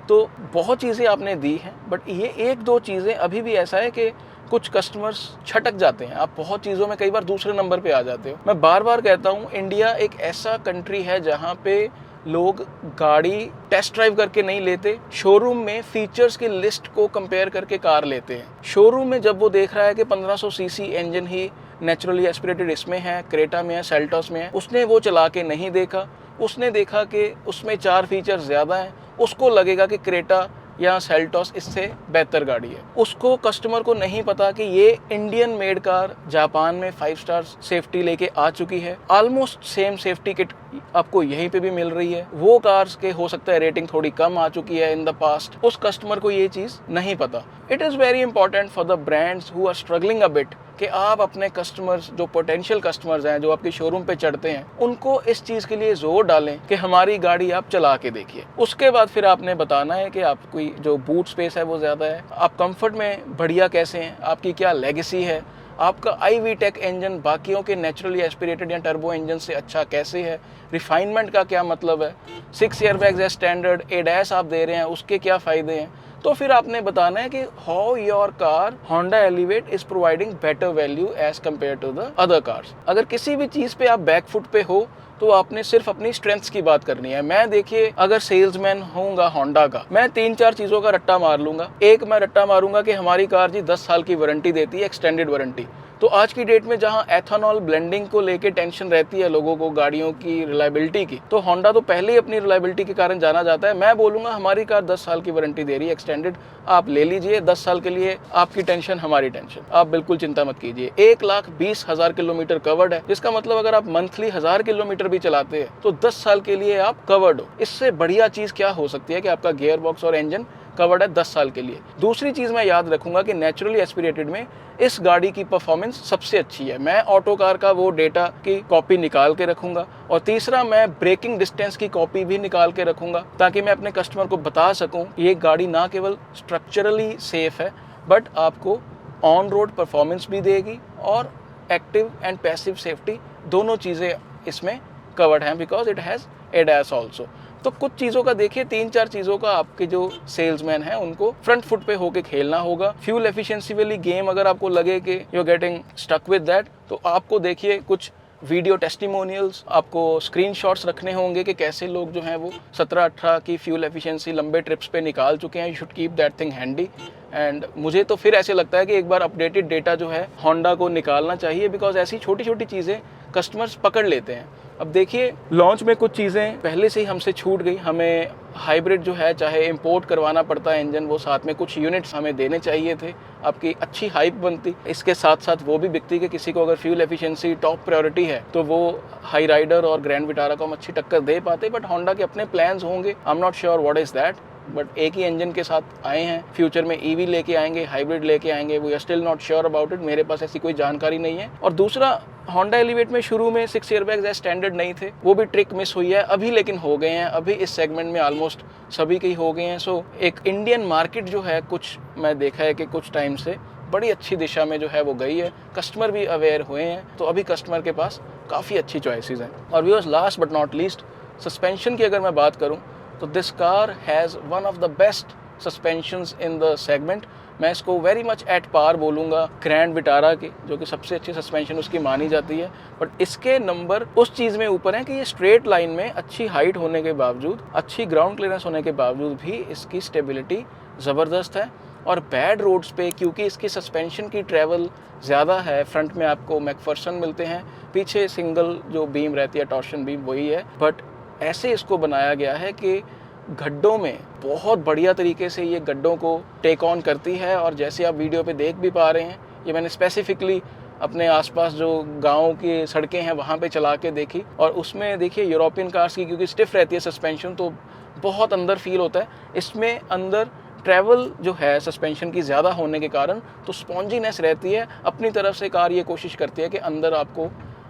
तो बहुत चीज़ें आपने दी हैं। बट ये एक दो चीज़ें अभी भी ऐसा है कि कुछ कस्टमर्स छटक जाते हैं, आप बहुत चीज़ों में कई बार दूसरे नंबर पे आ जाते हो। मैं बार बार कहता हूँ, इंडिया एक ऐसा कंट्री है जहाँ पे लोग गाड़ी टेस्ट ड्राइव करके नहीं लेते, शोरूम में फीचर्स की लिस्ट को कंपेयर करके कार लेते हैं। शोरूम में जब वो देख रहा है कि 1500 सीसी इंजन ही नेचुरली एस्पिरेटेड इसमें है, क्रेटा में है, सेल्टॉस में है, उसने वो चला के नहीं देखा, उसने देखा कि उसमें 4 फीचर ज़्यादा हैं, उसको लगेगा कि क्रेटा या सेल्टॉस इससे बेहतर गाड़ी है। उसको, कस्टमर को नहीं पता कि ये इंडियन मेड कार जापान में 5 स्टार सेफ्टी लेके आ चुकी है, ऑलमोस्ट सेम सेफ्टी किट आपको यहीं पे भी मिल रही है। वो कार्स के हो सकता है रेटिंग थोड़ी कम आ चुकी है इन द पास्ट, उस कस्टमर को ये चीज़ नहीं पता। It is very important for the brands who are struggling a bit कि आप अपने कस्टमर्स, जो पोटेंशियल कस्टमर्स हैं, जो आपके शोरूम पे चढ़ते हैं, उनको इस चीज़ के लिए जोर डालें कि हमारी गाड़ी आप चला के देखिए। उसके बाद फिर आपने बताना है कि आपकी जो बूट स्पेस है वो ज़्यादा है, आप कंफर्ट में बढ़िया कैसे हैं, आपकी क्या लेगेसी है, आपका iVTEC इंजन बाकियों के नेचुरली एस्पिरेटेड या टर्बो इंजन से अच्छा कैसे है, रिफाइनमेंट का क्या मतलब है, 6 एयरबैग्स है स्टैंडर्ड, ADAS आप दे रहे हैं, उसके क्या फ़ायदे हैं। तो फिर आपने बताना है कि how your car Honda Elevate is providing better value as compare to the other cars. अगर किसी भी चीज़ पे आप बैक फुट पे हो तो आपने सिर्फ अपनी स्ट्रेंथ्स की बात करनी है। मैं, देखिए, अगर सेल्समैन होऊंगा होंडा का, मैं 3-4 चीज़ों का रट्टा मार लूंगा। एक, मैं रट्टा मारूंगा कि हमारी कार जी 10 साल की वारंटी देती है, एक्सटेंडेड वारंटी। तो आज की डेट में जहां एथेनॉल ब्लेंडिंग को लेके टेंशन रहती है लोगों को, गाड़ियों की रिलायबिलिटी की, तो होंडा तो पहले ही अपनी रिलायबिलिटी के कारण जाना जाता है। मैं बोलूंगा हमारी कार 10 साल की वारंटी दे रही है एक्सटेंडेड, आप ले लीजिए 10 साल के लिए, आपकी टेंशन हमारी टेंशन, आप बिल्कुल चिंता मत कीजिए। 1,20,000 किलोमीटर कवर्ड है, जिसका मतलब अगर आप मंथली 1000 किलोमीटर भी चलाते हैं तो 10 साल के लिए आप कवर्ड हो। इससे बढ़िया चीज़ क्या हो सकती है कि आपका गियर बॉक्स और इंजन कवर्ड है 10 साल के लिए। दूसरी चीज़ मैं याद रखूंगा कि नेचुरली एस्पिरेटेड में इस गाड़ी की परफॉर्मेंस सबसे अच्छी है। मैं ऑटो कार का वो डेटा की कॉपी निकाल के रखूंगा, और तीसरा, मैं ब्रेकिंग डिस्टेंस की कॉपी भी निकाल के रखूंगा, ताकि मैं अपने कस्टमर को बता सकूं ये गाड़ी ना केवल स्ट्रक्चरली सेफ है, बट आपको ऑन रोड परफॉर्मेंस भी देगी, और एक्टिव एंड पैसिव सेफ्टी दोनों चीज़ें इसमें कवर्ड हैं, because it has ADAS also. तो कुछ चीज़ों का देखिए, 3-4 चीज़ों का आपके जो सेल्समैन हैं उनको फ्रंट फुट पे होके खेलना होगा। फ्यूल एफिशिएंसी वाली गेम अगर आपको लगे कि you are getting stuck with that, तो आपको देखिए कुछ वीडियो टेस्टिमोनियल्स, आपको स्क्रीनशॉट्स रखने होंगे कि कैसे लोग जो हैं वो 17-18 की फ्यूल एफिशिएंसी लंबे ट्रिप्स पे निकाल चुके हैं। You should keep that thing handy. And मुझे तो फिर ऐसे लगता है कि एक बार अपडेटेड डेटा जो है होंडा को निकालना चाहिए, बिकॉज ऐसी छोटी छोटी चीज़ें कस्टमर्स पकड़ लेते हैं। अब देखिए, लॉन्च में कुछ चीज़ें पहले से ही हमसे छूट गई। हमें हाइब्रिड जो है, चाहे इंपोर्ट करवाना पड़ता है इंजन, वो साथ में कुछ यूनिट्स हमें देने चाहिए थे, आपकी अच्छी हाइप बनती। इसके साथ साथ वो भी बिकती कि किसी को अगर फ्यूल एफिशिएंसी टॉप प्रायोरिटी है तो वो हाई राइडर और ग्रैंड विटारा को हम अच्छी टक्कर दे पाते। बट होंडा के अपने प्लान्स होंगे, I am not sure what is that, but एक ही इंजन के साथ आए हैं। फ्यूचर में EV लेके आएंगे, हाइब्रिड लेके आएंगे, we are still not sure about it. मेरे पास ऐसी कोई जानकारी नहीं है। और दूसरा, होंडा एलिवेट में शुरू में 6 एयरबैग्स स्टैंडर्ड नहीं थे, वो भी ट्रिक मिस हुई है, अभी लेकिन हो गए हैं। अभी इस सेगमेंट में ऑलमोस्ट सभी के ही हो गए हैं। सो एक इंडियन मार्केट जो है, कुछ मैं देखा है कि कुछ टाइम से बड़ी अच्छी दिशा में जो है वो गई है, कस्टमर भी अवेयर हुए हैं, तो अभी कस्टमर के पास काफ़ी अच्छी चॉइसेस हैं। और viewers, last but not least, suspension की अगर मैं बात करूं तो this car has one of the best suspensions in the segment. मैं इसको वेरी मच एट पार बोलूँगा ग्रैंड विटारा की, जो कि सबसे अच्छी सस्पेंशन उसकी मानी जाती है। बट इसके नंबर उस चीज़ में ऊपर हैं कि ये स्ट्रेट लाइन में अच्छी हाइट होने के बावजूद, अच्छी ग्राउंड क्लियरेंस होने के बावजूद भी इसकी स्टेबिलिटी ज़बरदस्त है। और बैड रोड्स पे क्योंकि इसकी सस्पेंशन की ट्रैवल ज़्यादा है, फ्रंट में आपको मैकफर्सन मिलते हैं, पीछे सिंगल जो बीम रहती है टॉर्शन बीम वही है, बट ऐसे इसको बनाया गया है कि गड्ढों में बहुत बढ़िया तरीके से ये गड्ढों को टेक ऑन करती है। और जैसे आप वीडियो पे देख भी पा रहे हैं, ये मैंने स्पेसिफिकली अपने आसपास जो गाँव की सड़कें हैं वहाँ पे चला के देखी, और उसमें देखिए यूरोपियन कार्स की क्योंकि स्टिफ रहती है सस्पेंशन, तो बहुत अंदर फील होता है। इसमें अंदर ट्रैवल जो है सस्पेंशन की ज़्यादा होने के कारण तो स्पॉन्जीनेस रहती है। अपनी तरफ से कार ये कोशिश करती है कि अंदर आपको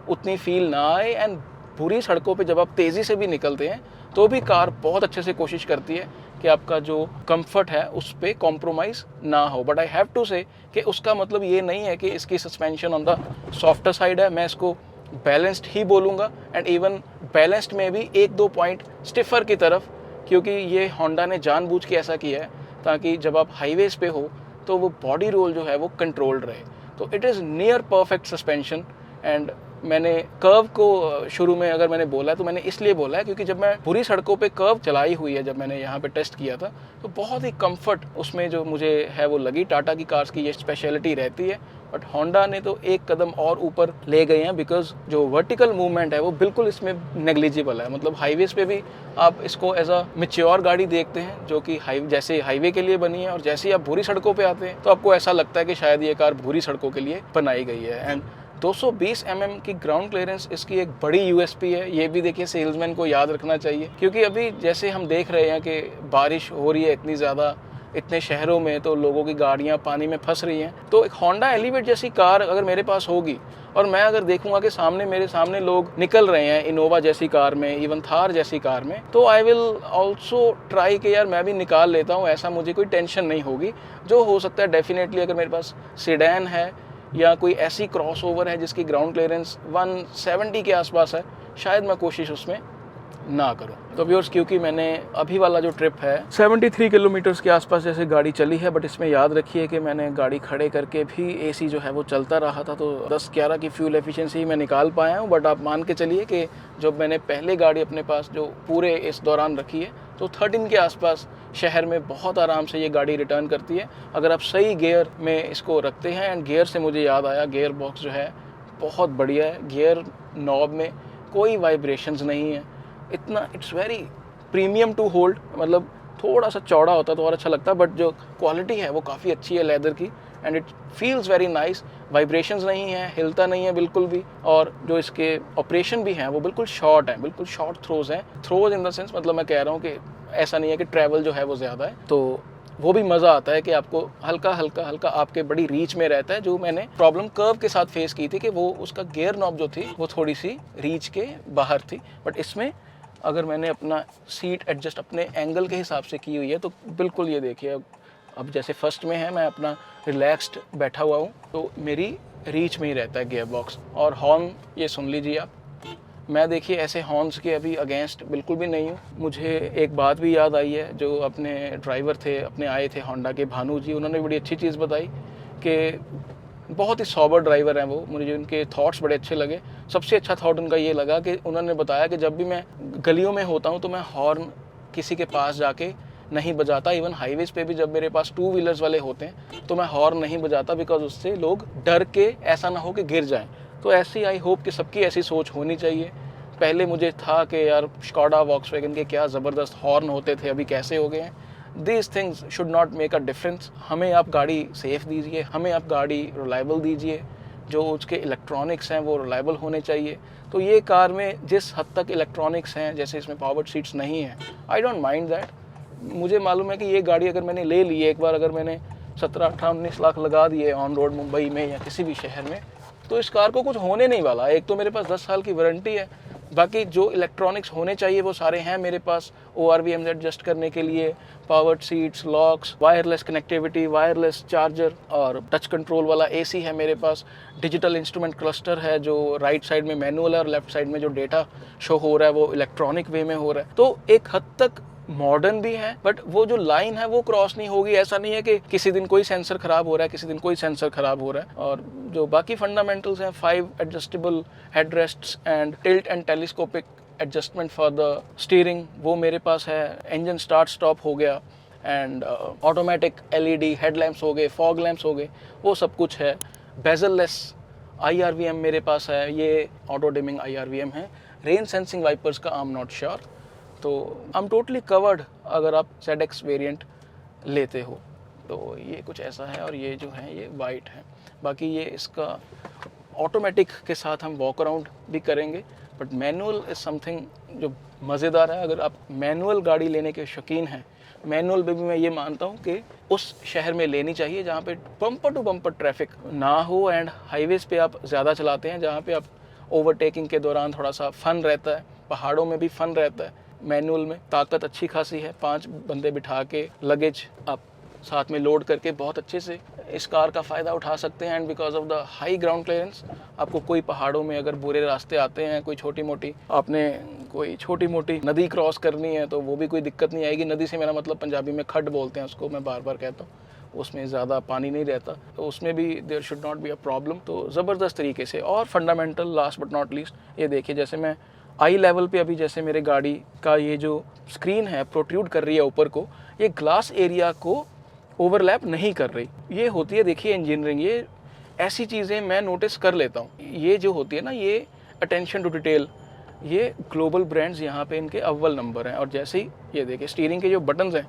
उतनी फील ना आए। एंड बुरी सड़कों पे जब आप तेज़ी से भी निकलते हैं तो भी कार बहुत अच्छे से कोशिश करती है कि आपका जो कंफर्ट है उस पर कॉम्प्रोमाइज़ ना हो। But I have to say कि उसका मतलब ये नहीं है कि इसकी suspension on the softer side है। मैं इसको बैलेंस्ड ही बोलूँगा, एंड इवन बैलेंस्ड में भी 1-2 पॉइंट स्टिफर की तरफ, क्योंकि ये होंडा ने जानबूझ के ऐसा किया है ताकि जब आप हाईवेज पे हो तो वो बॉडी रोल जो है वो कंट्रोल्ड रहे। तो it is near perfect suspension. And मैंने कर्व को शुरू में अगर मैंने बोला तो मैंने इसलिए बोला है क्योंकि जब मैं बुरी सड़कों पे कर्व चलाई हुई है, जब मैंने यहाँ पे टेस्ट किया था, तो बहुत ही कंफर्ट उसमें जो मुझे है वो लगी। टाटा की कार्स की ये स्पेशलिटी रहती है, बट होंडा ने तो एक कदम और ऊपर ले गए हैं, बिकॉज जो वर्टिकल मूवमेंट है वो बिल्कुल इसमें नेग्लिजिबल है। मतलब हाईवेज पे भी आप इसको एज अ मैच्योर गाड़ी देखते हैं जो कि जैसे हाईवे के लिए बनी है, और जैसे ही आप बुरी सड़कों पे आते हैं तो आपको ऐसा लगता है कि शायद ये कार बुरी सड़कों के लिए बनाई गई है। एंड 220 mm की ग्राउंड क्लियरेंस इसकी एक बड़ी यूएसपी है। ये भी देखिए सेल्समैन को याद रखना चाहिए, क्योंकि अभी जैसे हम देख रहे हैं कि बारिश हो रही है इतनी ज़्यादा इतने शहरों में, तो लोगों की गाड़ियां पानी में फंस रही हैं। तो एक होंडा एलिवेट जैसी कार अगर मेरे पास होगी और मैं अगर देखूंगा कि मेरे सामने लोग निकल रहे हैं इनोवा जैसी कार में, इवन थार जैसी कार में, तो आई विल ऑल्सो ट्राई कि यार मैं भी निकाल लेता हूँ। ऐसा मुझे कोई टेंशन नहीं होगी। जो हो सकता है डेफिनेटली अगर मेरे पास सेडान है या कोई ऐसी क्रॉसओवर है जिसकी ग्राउंड क्लियरेंस 170 के आसपास है, शायद मैं कोशिश उसमें ना करूं। तो व्यूअर्स, क्योंकि मैंने अभी वाला जो ट्रिप है 73 किलोमीटर्स के आसपास जैसे गाड़ी चली है, बट इसमें याद रखिए कि मैंने गाड़ी खड़े करके भी एसी जो है वो चलता रहा था, तो 10-11 की फ्यूल एफिशिएंसी मैं निकाल पाया हूँ। बट आप मान के चलिए कि जब मैंने पहले गाड़ी अपने पास जो पूरे इस दौरान रखी है तो 13 के आसपास शहर में बहुत आराम से ये गाड़ी रिटर्न करती है, अगर आप सही गियर में इसको रखते हैं। एंड गियर से मुझे याद आया, गियर बॉक्स जो है बहुत बढ़िया है। गियर नॉब में कोई वाइब्रेशंस नहीं है, इतना it's very premium to hold. मतलब थोड़ा सा चौड़ा होता तो और अच्छा लगता, बट जो क्वालिटी है वो काफ़ी अच्छी है लेदर की, and it feels very nice. Vibrations नहीं है, हिलता नहीं है बिल्कुल भी, और जो इसके ऑपरेशन भी हैं वो बिल्कुल शॉर्ट हैं, बिल्कुल शॉर्ट थ्रोज हैं। थ्रोज इन द सेंस, मतलब मैं कह रहा हूँ कि ऐसा नहीं है कि ट्रैवल जो है वो ज़्यादा है, तो वो भी मज़ा आता है कि आपको हल्का हल्का आपके बड़ी रीच में रहता है। जो मैंने प्रॉब्लम कर्व के साथ फेस की थी कि वो उसका गियर नॉब जो थी वो थोड़ी सी रीच के बाहर थी, बट इसमें अगर मैंने अपना सीट एडजस्ट अपने एंगल के हिसाब से की हुई है तो बिल्कुल ये देखिए, अब जैसे फर्स्ट में है मैं अपना रिलैक्स्ड बैठा हुआ हूँ तो मेरी रीच में ही रहता है गियर बॉक्स। और हॉर्न ये सुन लीजिए आप, मैं देखिए ऐसे हॉर्न्स के अभी अगेंस्ट बिल्कुल भी नहीं हूँ। मुझे एक बात भी याद आई है, जो अपने ड्राइवर थे अपने आए थे होंडा के भानु जी, उन्होंने बड़ी अच्छी चीज़ बताई कि बहुत ही सॉबर ड्राइवर हैं वो। मुझे उनके थॉट्स बड़े अच्छे लगे। सबसे अच्छा थॉट उनका ये लगा कि उन्होंने बताया कि जब भी मैं गलियों में होता हूँ तो मैं हॉर्न किसी के पास जाके नहीं बजाता। इवन हाईवेज पे भी जब मेरे पास 2 व्हीलर्स वाले होते हैं तो मैं हॉर्न नहीं बजाता, बिकॉज उससे लोग डर के ऐसा ना हो कि गिर जाएं। तो ऐसी आई होप कि सबकी ऐसी सोच होनी चाहिए। पहले मुझे था कि यार स्कोडा वॉक्सवैगन के क्या ज़बरदस्त हॉर्न होते थे, अभी कैसे हो गए हैं। These things should not make a difference. हमें आप गाड़ी सेफ़ दीजिए, हमें आप गाड़ी रिलायबल दीजिए, जो उसके इलेक्ट्रॉनिक्स हैं वो रिलायबल होने चाहिए। तो ये कार में जिस हद तक इलेक्ट्रॉनिक्स हैं, जैसे इसमें पावर सीट्स नहीं हैं, आई डोंट माइंड दैट। मुझे मालूम है कि ये गाड़ी अगर मैंने ले ली एक बार, अगर मैंने 17, 18, 19 लाख लगा दिए ऑन रोड मुंबई में या किसी भी शहर में, तो इस कार को कुछ होने नहीं वाला। एक तो मेरे पास 10 साल की वारंटी है, बाकी जो इलेक्ट्रॉनिक्स होने चाहिए वो सारे हैं मेरे पास, ORVMs एडजस्ट करने के लिए, powered seats, locks, wireless connectivity, wireless charger और टच कंट्रोल वाला AC है मेरे पास। डिजिटल इंस्ट्रूमेंट क्लस्टर है जो राइट साइड में मैनुअल है और लेफ्ट साइड में जो डेटा शो हो रहा है वो इलेक्ट्रॉनिक वे में हो रहा है। तो एक हद तक मॉडर्न भी है, बट वो जो लाइन है वो क्रॉस नहीं होगी। ऐसा नहीं है कि किसी दिन कोई सेंसर खराब हो रहा है, किसी दिन कोई सेंसर खराब हो रहा है। और जो बाकी फंडामेंटल्स हैं, 5 adjustable headrests and tilt and telescopic adjustment for the steering, वो मेरे पास है। इंजन स्टार्ट स्टॉप हो गया एंड ऑटोमेटिक LED हेडलैम्प्स हो गए, फॉग लैम्प्स हो गए, वो सब कुछ है। बेजल लेस IRVM मेरे पास है, ये ऑटो डिमिंग IRVM है। रेन सेंसिंग वाइपर्स का आई एम नॉट श्योर। तो आई एम टोटली कवर्ड अगर आप ZX वेरिएंट लेते हो। तो ये कुछ ऐसा है और ये जो है ये वाइट है। बाकी ये इसका ऑटोमेटिक के साथ हम वॉक अराउंड भी करेंगे, बट मैनुअल इज़ समथिंग जो मज़ेदार है। अगर आप मैनुअल गाड़ी लेने के शौकीन हैं, मैनुअल में भी मैं ये मानता हूँ कि उस शहर में लेनी चाहिए जहाँ पे बम्पर टू बम्पर ट्रैफिक ना हो एंड हाईवेज़ पे आप ज़्यादा चलाते हैं, जहाँ पे आप ओवरटेकिंग के दौरान थोड़ा सा फ़न रहता है, पहाड़ों में भी फ़न रहता है। मैनुअल में ताकत अच्छी खासी है, 5 बंदे बिठा के लगेज आप साथ में लोड करके बहुत अच्छे से इस कार का फ़ायदा उठा सकते हैं। And because of the high ground clearance, आपको कोई पहाड़ों में अगर बुरे रास्ते आते हैं, कोई छोटी मोटी नदी क्रॉस करनी है, तो वो भी कोई दिक्कत नहीं आएगी। नदी से मेरा मतलब पंजाबी में खड्ड बोलते हैं उसको, मैं बार बार कहता हूँ, उसमें ज़्यादा पानी नहीं रहता, तो उसमें भी there should not be a problem. तो ज़बरदस्त तरीके से। और fundamental last but not least, ये देखिए जैसे मैं आई लेवल पे अभी जैसे मेरे गाड़ी का ये जो स्क्रीन है प्रोट्रूड कर रही है ऊपर को, ये ग्लास एरिया को ओवरलैप नहीं कर रही। ये होती है, देखिए इंजीनियरिंग, ये ऐसी चीज़ें मैं नोटिस कर लेता हूँ। ये जो होती है ना, ये अटेंशन टू डिटेल, ये ग्लोबल ब्रांड्स यहाँ पे इनके अव्वल नंबर हैं। और जैसे ही ये देखिए स्टीयरिंग के जो बटन्स हैं,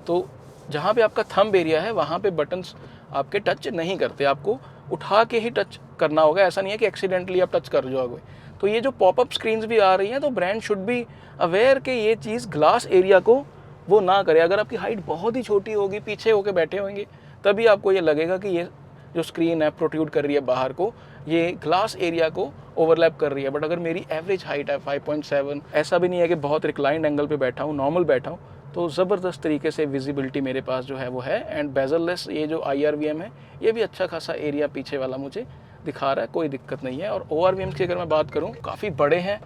तो जहाँ पे आपका थंब एरिया है वहाँ पे बटन्स आपके टच नहीं करते, आपको उठा के ही टच करना होगा। ऐसा नहीं है कि एक्सीडेंटली आप टच कर जाओगे। तो ये जो पॉपअप स्क्रीन्स भी आ रही हैं, तो ब्रांड शुड बी अवेयर कि ये चीज़ ग्लास एरिया को वो ना करे। अगर आपकी हाइट बहुत ही छोटी होगी, पीछे होके बैठे होंगे, तभी आपको ये लगेगा कि ये जो स्क्रीन है प्रोट्रूड कर रही है बाहर को, ये ग्लास एरिया को ओवरलैप कर रही है। बट अगर मेरी एवरेज हाइट है 5.7, ऐसा भी नहीं है कि बहुत रिक्लाइंड एंगल पे बैठा हूँ, नॉर्मल बैठा हूँ, तो ज़बरदस्त तरीके से विजिबिलिटी मेरे पास जो है वो है। एंड बेजल लेस ये जो IRVM है, ये भी अच्छा खासा एरिया पीछे वाला मुझे दिखा रहा है, कोई दिक्कत नहीं है। और ORVM की अगर मैं बात करूँ, काफ़ी बड़े हैं,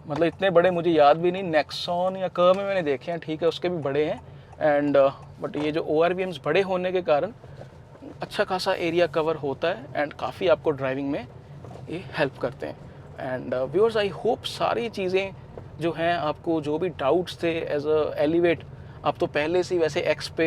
मतलब इतने बड़े मुझे याद भी नहीं, नेक्सॉन या कर्व में मैंने देखे हैं, ठीक है, उसके भी बड़े हैं। एंड बट ये जो ORVMs बड़े होने के कारण अच्छा खासा एरिया कवर होता है एंड काफ़ी आपको ड्राइविंग में ये हेल्प करते हैं। एंड व्यूअर्स, आई होप सारी चीज़ें जो हैं, आपको जो भी डाउट्स थे एज अ एलिवेट, आप तो पहले से वैसे एक्स पे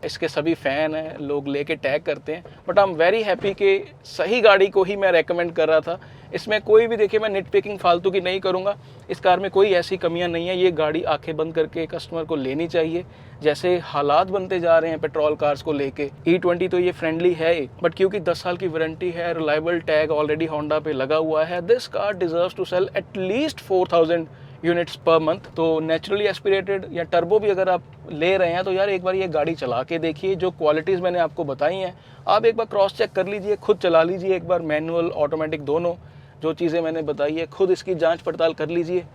इसके सभी फ़ैन हैं, लोग लेके टैग करते हैं, but I am very happy कि सही गाड़ी को ही मैं रेकमेंड कर रहा था। इसमें कोई भी, देखिए, मैं निट पिकिंग फालतू की नहीं करूँगा। इस कार में कोई ऐसी कमियां नहीं है। ये गाड़ी आंखें बंद करके कस्टमर को लेनी चाहिए। जैसे हालात बनते जा रहे हैं पेट्रोल कार्स को लेके, E20 तो ये फ्रेंडली है ही, बट क्योंकि 10 साल की वारंटी है, रिलायबल टैग ऑलरेडी होंडा पे लगा हुआ है, this car deserves to sell at least 4000 units per month. तो नेचुरली एस्पिरेटेड या टर्बो भी अगर आप ले रहे हैं, तो यार एक बार ये गाड़ी चला के देखिए। जो क्वालिटीज़ मैंने आपको बताई हैं, आप एक बार क्रॉस चेक कर लीजिए, खुद चला लीजिए एक बार, मैनुअल ऑटोमेटिक दोनों, जो चीज़ें मैंने बताई है खुद इसकी जांच पड़ताल कर लीजिए।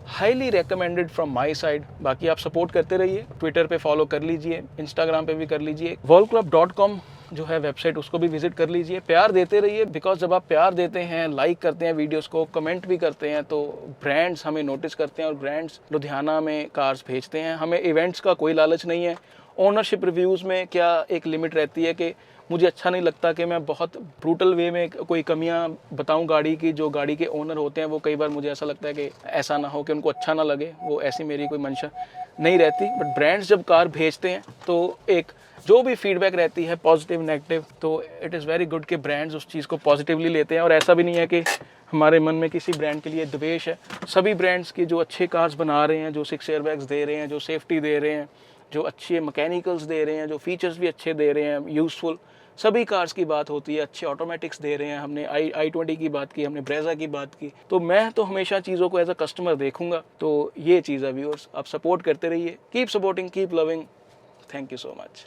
Highly recommended from my side. बाकी आप सपोर्ट करते रहिए, ट्विटर पे फॉलो कर लीजिए, इंस्टाग्राम पे भी कर लीजिए, volclub.com जो है वेबसाइट, उसको भी विजिट कर लीजिए। प्यार देते रहिए, बिकॉज जब आप प्यार देते हैं, लाइक करते हैं वीडियोस को, कमेंट भी करते हैं, तो ब्रांड्स हमें नोटिस करते हैं और ब्रांड्स लुधियाना में कार्स भेजते हैं। हमें इवेंट्स का कोई लालच नहीं है। ओनरशिप रिव्यूज़ में क्या एक लिमिट रहती है कि मुझे अच्छा नहीं लगता कि मैं बहुत ब्रूटल वे में कोई कमियां बताऊं गाड़ी की। जो गाड़ी के ओनर होते हैं वो कई बार मुझे ऐसा लगता है कि ऐसा ना हो कि उनको अच्छा ना लगे, वो ऐसी मेरी कोई मंशा नहीं रहती। बट ब्रांड्स जब कार भेजते हैं तो एक जो भी फीडबैक रहती है पॉजिटिव नेगेटिव, तो इट इज़ वेरी गुड कि ब्रांड्स उस चीज़ को पॉजिटिवली लेते हैं। और ऐसा भी नहीं है कि हमारे मन में किसी ब्रांड के लिए द्वेष है। सभी ब्रांड्स की जो अच्छे कार्स बना रहे हैं, जो 6 एयरबैग्स दे रहे हैं, जो सेफ्टी दे रहे हैं, जो अच्छे मैकेनिकल्स दे रहे हैं, जो फीचर्स भी अच्छे दे रहे हैं, यूज़फुल, सभी कार्स की बात होती है। अच्छे ऑटोमेटिक्स दे रहे हैं। हमने i20 की बात की, हमने ब्रेजा की बात की, तो मैं तो हमेशा चीज़ों को एज अ कस्टमर देखूंगा। तो ये चीज़ है व्यूअर्स, आप सपोर्ट करते रहिए, keep supporting, keep loving. Thank you so much.